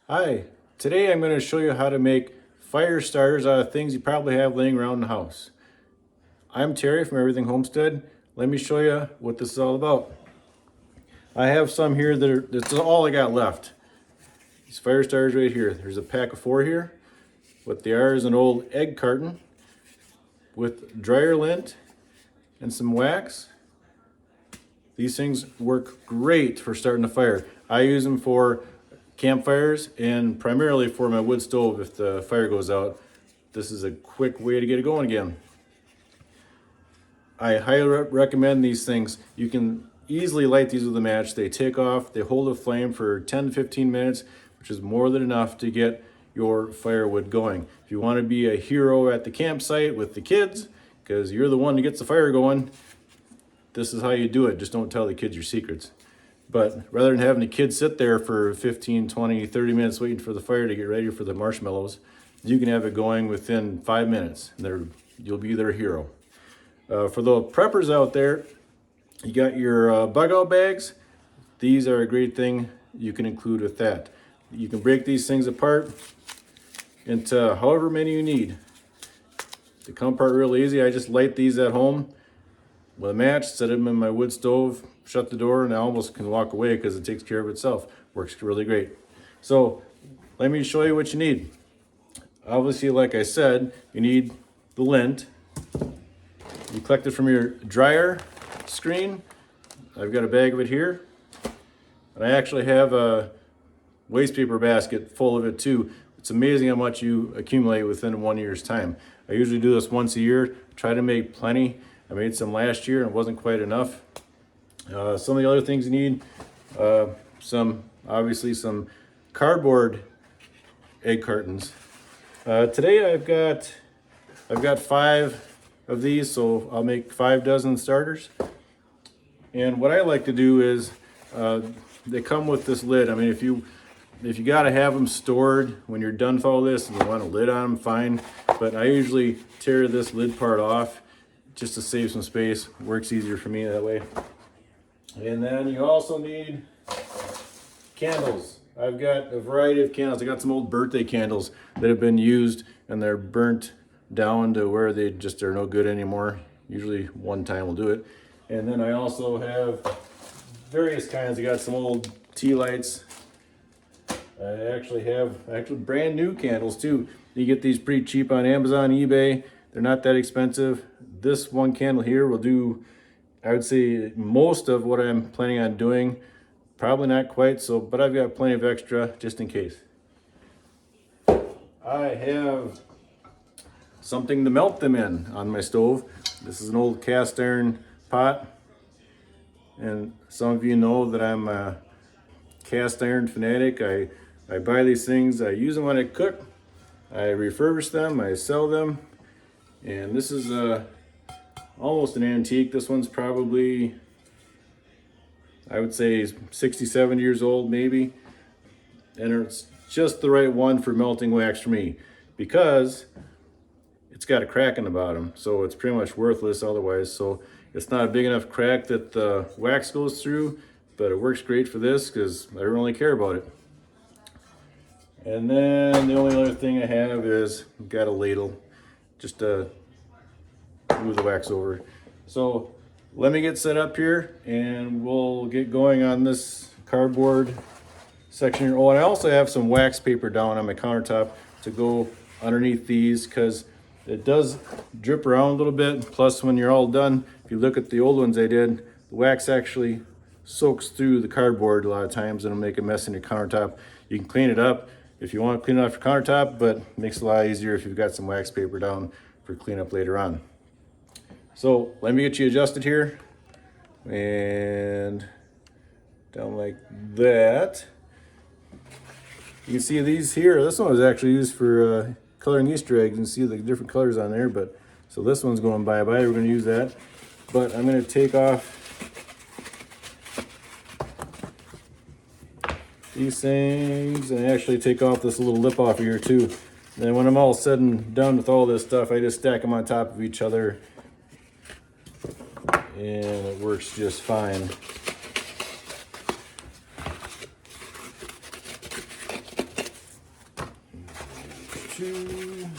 Hi, today I'm going to show you how to make fire starters out of things you probably have laying around the house. I'm Terry from Everything Homestead. Let me show you what this is all about. I have some here that's all I got left. These fire starters right here. There's a pack of 4 here. What they are is an old egg carton with dryer lint and some wax. These things work great for starting a fire. I use them for campfires and primarily for my wood stove if the fire goes out. This is a quick way to get it going again. I highly recommend these things. You can easily light these with a match. They take off, they hold a flame for 10 to 15 minutes, which is more than enough to get your firewood going. If you want to be a hero at the campsite with the kids, because you're the one that gets the fire going, this is how you do it. Just don't tell the kids your secrets. But rather than having the kids sit there for 15, 20, 30 minutes waiting for the fire to get ready for the marshmallows, you can have it going within 5 minutes. You'll be their hero. For the preppers out there, you got your bug out bags. These are a great thing you can include with that. You can break these things apart into however many you need. To come apart real easy, I just light these at home with a match, set them in my wood stove, shut the door, and I almost can walk away because it takes care of itself. Works really great. So let me show you what you need. Obviously, like I said, you need the lint. You collect it from your dryer screen. I've got a bag of it here. And I actually have a waste paper basket full of it too. It's amazing how much you accumulate within 1 year's time. I usually do this once a year, try to make plenty. I made some last year and it wasn't quite enough. Some of the other things you need, obviously some cardboard egg cartons. Today I've got 5 of these, so I'll make 5 dozen starters. And what I like to do is, they come with this lid. I mean, if you gotta have them stored when you're done with all this and you want a lid on them, fine. But I usually tear this lid part off just to save some space. Works easier for me that way. And then you also need candles. I've got a variety of candles. I got some old birthday candles that have been used and they're burnt down to where they just are no good anymore. Usually one time will do it. And then I also have various kinds. I got some old tea lights. I actually have brand new candles too. You get these pretty cheap on Amazon, eBay. They're not that expensive. This one candle here will do, I would say, most of what I'm planning on doing. Probably not quite, but I've got plenty of extra just in case. I have something to melt them in on my stove. This is an old cast iron pot. And some of you know that I'm a cast iron fanatic. I buy these things, I use them when I cook, I refurbish them, I sell them. And this is almost an antique. This one's probably, I would say, 60, 70 years old maybe. And it's just the right one for melting wax for me because it's got a crack in the bottom. So it's pretty much worthless otherwise. So it's not a big enough crack that the wax goes through, but it works great for this because I don't really care about it. And then the only other thing I have is I've got a ladle just to move the wax over. So let me get set up here and we'll get going on this cardboard section here. Oh, and I also have some wax paper down on my countertop to go underneath these because it does drip around a little bit. Plus, when you're all done, if you look at the old ones I did, the wax actually soaks through the cardboard a lot of times and it'll make a mess in your countertop. You can clean it up if you want to clean it off your countertop, but it makes it a lot easier if you've got some wax paper down for cleanup later on. So let me get you adjusted here and down like that. You can see these here. This one was actually used for coloring Easter eggs. You can see the different colors on there, but so this one's going bye-bye. We're going to use that. But I'm going to take off these things and actually take off this little lip off of here too. And then when I'm all said and done with all this stuff, I just stack them on top of each other and it works just fine. 2.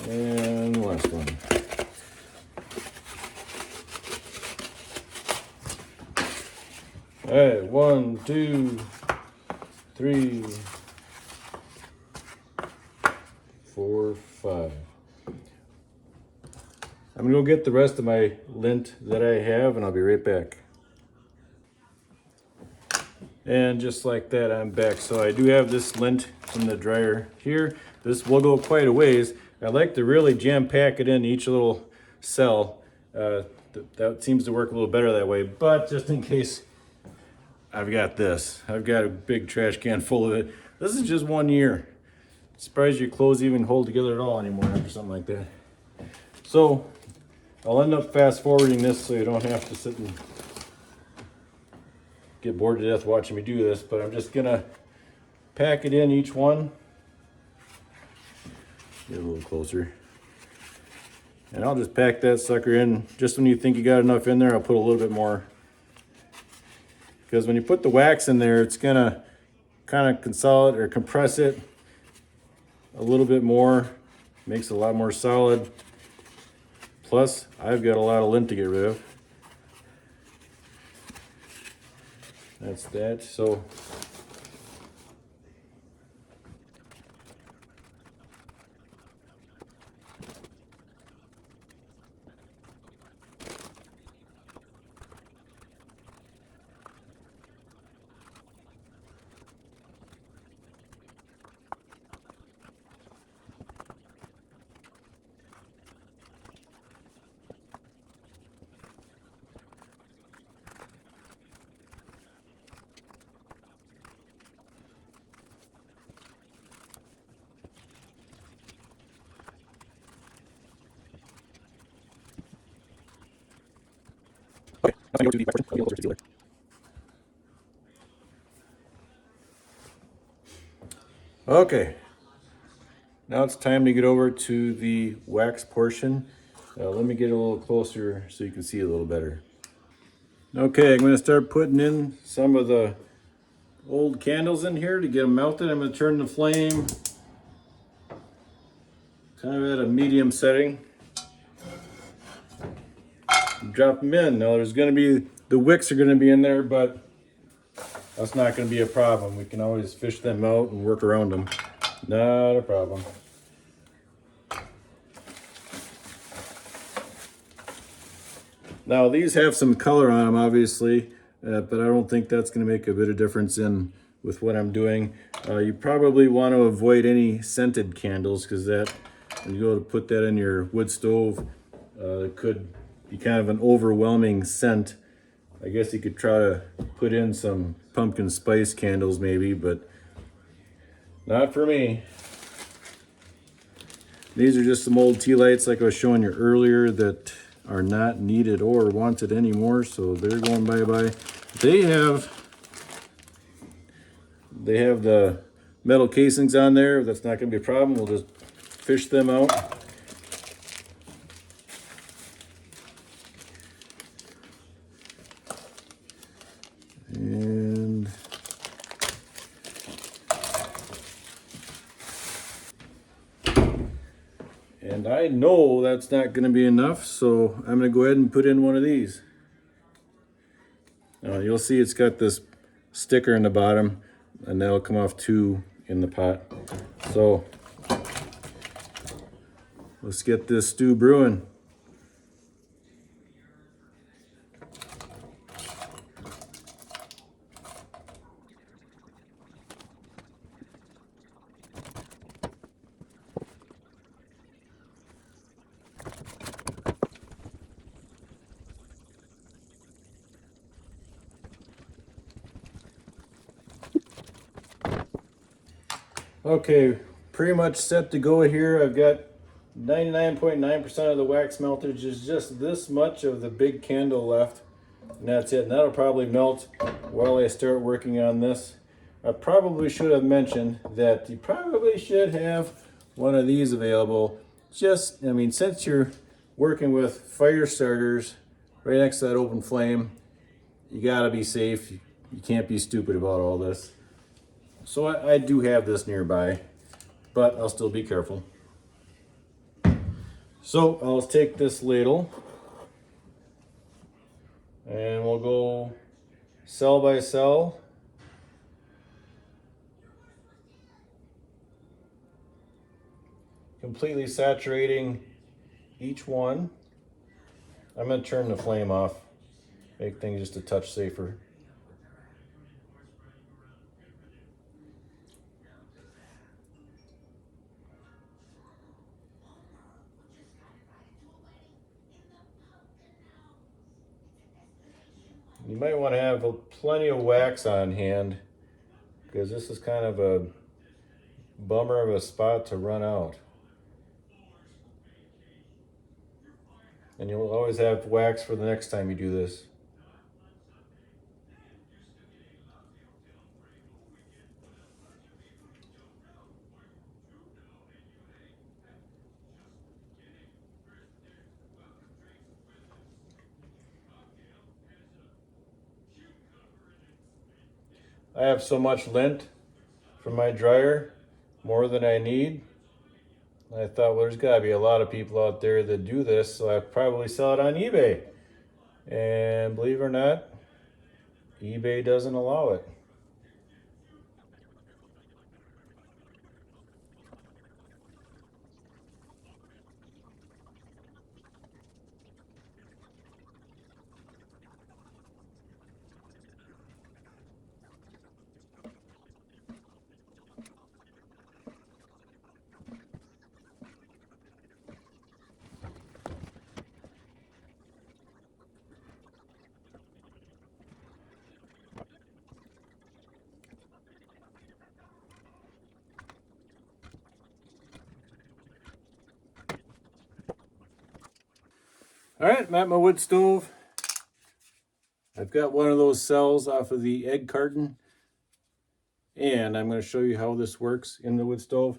And last one. All right, 1, 2, 3, 4, 5. I'm gonna go get the rest of my lint that I have, and I'll be right back. And just like that, I'm back. So I do have this lint from the dryer here. This will go quite a ways. I like to really jam pack it in each little cell. That seems to work a little better that way, but just in case, I've got this. I've got a big trash can full of it. This is just 1 year. Surprised your clothes even hold together at all anymore after something like that. So I'll end up fast forwarding this so you don't have to sit and get bored to death watching me do this, but I'm just gonna pack it in each one. Get a little closer. And I'll just pack that sucker in. Just when you think you got enough in there, I'll put a little bit more. Because when you put the wax in there, it's gonna kind of consolidate or compress it a little bit more. Makes it a lot more solid. Plus, I've got a lot of lint to get rid of. That's that. So okay, now it's time to get over to the wax portion. Let me get a little closer so you can see a little better. Okay, I'm going to start putting in some of the old candles in here to get them melted. I'm going to turn the flame kind of at a medium setting. Drop them in. Now there's going to be, the wicks are going to be in there, but that's not going to be a problem. We can always fish them out and work around them. Not a problem. Now these have some color on them, obviously, but I don't think that's going to make a bit of difference in with what I'm doing. You probably want to avoid any scented candles, because that, when you go to put that in your wood stove, it could be kind of an overwhelming scent. I guess you could try to put in some pumpkin spice candles maybe, but not for me. These are just some old tea lights like I was showing you earlier that are not needed or wanted anymore, so they're going bye-bye. They have the metal casings on there. That's not going to be a problem. We'll just fish them out. And I know that's not going to be enough, so I'm going to go ahead and put in one of these. Now you'll see it's got this sticker in the bottom, and that'll come off 2 in the pot. So let's get this stew brewing. Okay, pretty much set to go here. I've got 99.9% of the wax melted. There's just this much of the big candle left, and that's it. And that'll probably melt while I start working on this. I probably should have mentioned that you probably should have one of these available. Just, I mean, since you're working with fire starters right next to that open flame, you gotta be safe. You can't be stupid about all this. So I do have this nearby, but I'll still be careful. So I'll take this ladle and we'll go cell by cell. Completely saturating each one. I'm going to turn the flame off, make things just a touch safer. You might want to have plenty of wax on hand because this is kind of a bummer of a spot to run out. And you'll always have wax for the next time you do this. I have so much lint from my dryer, more than I need. I thought, well, there's got to be a lot of people out there that do this, so I probably sell it on eBay. And believe it or not, eBay doesn't allow it. All right, I'm at my wood stove. I've got one of those cells off of the egg carton, and I'm going to show you how this works in the wood stove.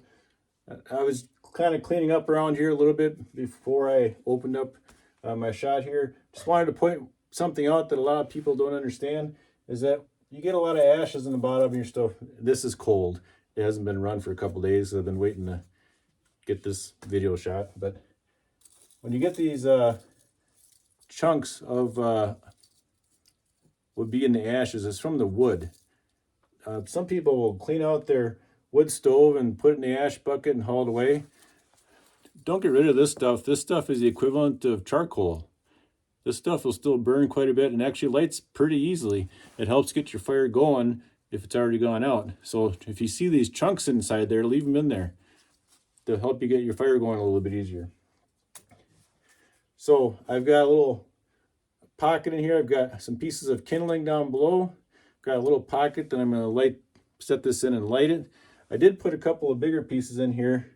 I was kind of cleaning up around here a little bit before I opened up my shot here. Just wanted to point something out that a lot of people don't understand, is that you get a lot of ashes in the bottom of your stove. This is cold. It hasn't been run for a couple days, so I've been waiting to get this video shot. But when you get these chunks of would be in the ashes, it's from the wood. Some people will clean out their wood stove and put it in the ash bucket and haul it away. Don't get rid of this stuff. This stuff is the equivalent of charcoal. This stuff will still burn quite a bit and actually lights pretty easily. It helps get your fire going if it's already gone out. So if you see these chunks inside there, leave them in there. They'll help you get your fire going a little bit easier. So I've got a little pocket in here. I've got some pieces of kindling down below. Got a little pocket that I'm going to set this in and light it. I did put a couple of bigger pieces in here,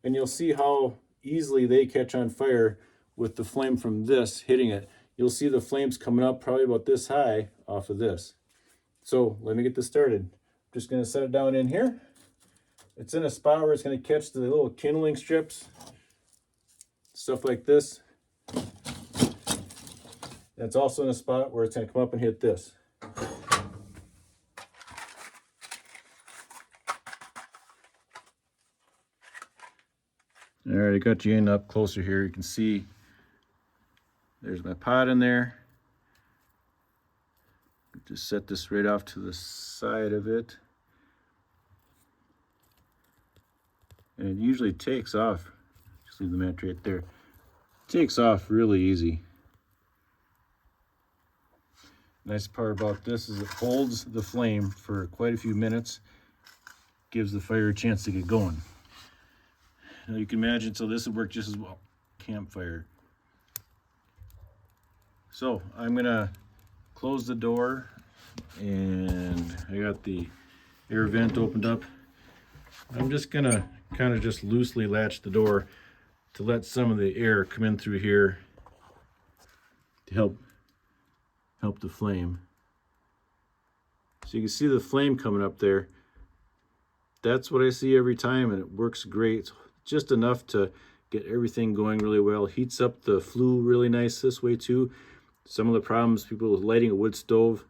and you'll see how easily they catch on fire with the flame from this hitting it. You'll see the flames coming up probably about this high off of this. So let me get this started. I'm just going to set it down in here. It's in a spot where it's going to catch the little kindling strips, stuff like this. And it's also in a spot where it's going to come up and hit this. All right, I got you in up closer here. You can see there's my pot in there. Just set this right off to the side of it. And it usually takes off. Just leave the match right there. It takes off really easy. Nice part about this is it holds the flame for quite a few minutes. Gives the fire a chance to get going. Now you can imagine, so this would work just as well. Campfire. So I'm gonna close the door, and I got the air vent opened up. I'm just gonna kind of just loosely latch the door to let some of the air come in through here to help the flame. So you can see the flame coming up there. That's what I see every time, and it works great. just enough to get everything going really well. Heats up the flue really nice this way too. Some of the problems people with lighting a wood stove,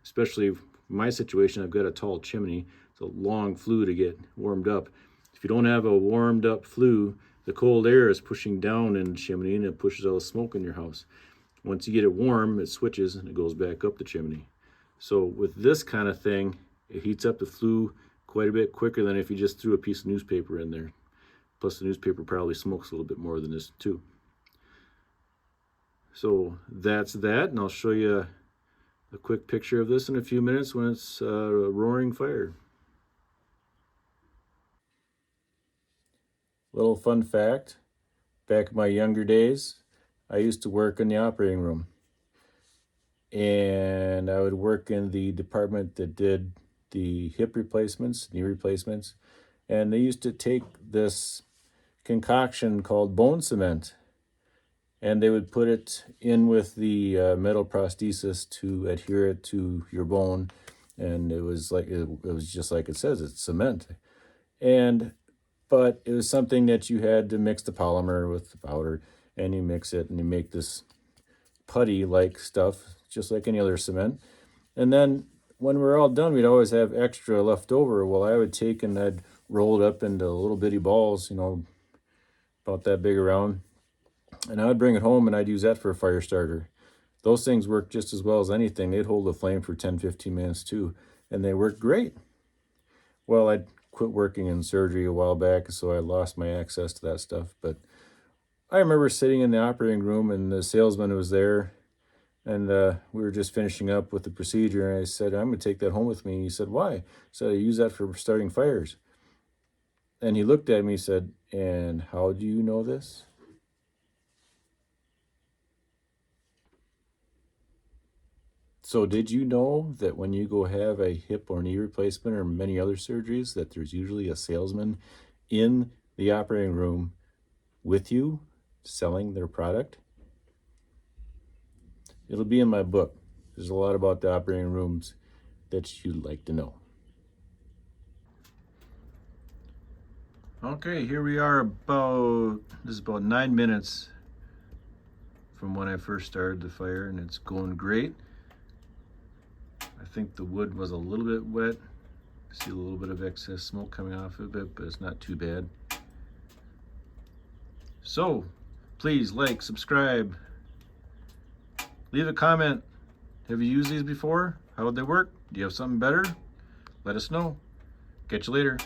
especially my situation, I've got a tall chimney. It's a long flue to get warmed up. If you don't have a warmed up flue, the cold air is pushing down in the chimney and it pushes all the smoke in your house. Once you get it warm, it switches and it goes back up the chimney. So with this kind of thing, it heats up the flue quite a bit quicker than if you just threw a piece of newspaper in there. Plus the newspaper probably smokes a little bit more than this too. So that's that, and I'll show you a quick picture of this in a few minutes when it's a roaring fire. Little fun fact, back in my younger days, I used to work in the operating room. And I would work in the department that did the hip replacements, knee replacements. And they used to take this concoction called bone cement, and they would put it in with the metal prosthesis to adhere it to your bone. And it was just like it says, it's cement. But it was something that you had to mix the polymer with the powder, and you mix it and you make this putty-like stuff, just like any other cement. And then when we're all done, we'd always have extra left over. Well, I would take and I'd roll it up into little bitty balls, about that big around. And I would bring it home and I'd use that for a fire starter. Those things work just as well as anything. They'd hold the flame for 10, 15 minutes too. And they worked great. Well, I'd quit working in surgery a while back, so I lost my access to that stuff. But I remember sitting in the operating room and the salesman was there, and we were just finishing up with the procedure, and I said, I'm going to take that home with me. And he said, why? I said, I use that for starting fires. And he looked at me and said, and how do you know this? So did you know that when you go have a hip or knee replacement or many other surgeries, that there's usually a salesman in the operating room with you selling their product? It'll be in my book. There's a lot about the operating rooms that you'd like to know. Okay, here we are this is about 9 minutes from when I first started the fire, and it's going great. I think the wood was a little bit wet. I see a little bit of excess smoke coming off of it, but it's not too bad. So, please like, subscribe, leave a comment. Have you used these before? How would they work? Do you have something better? Let us know. Catch you later.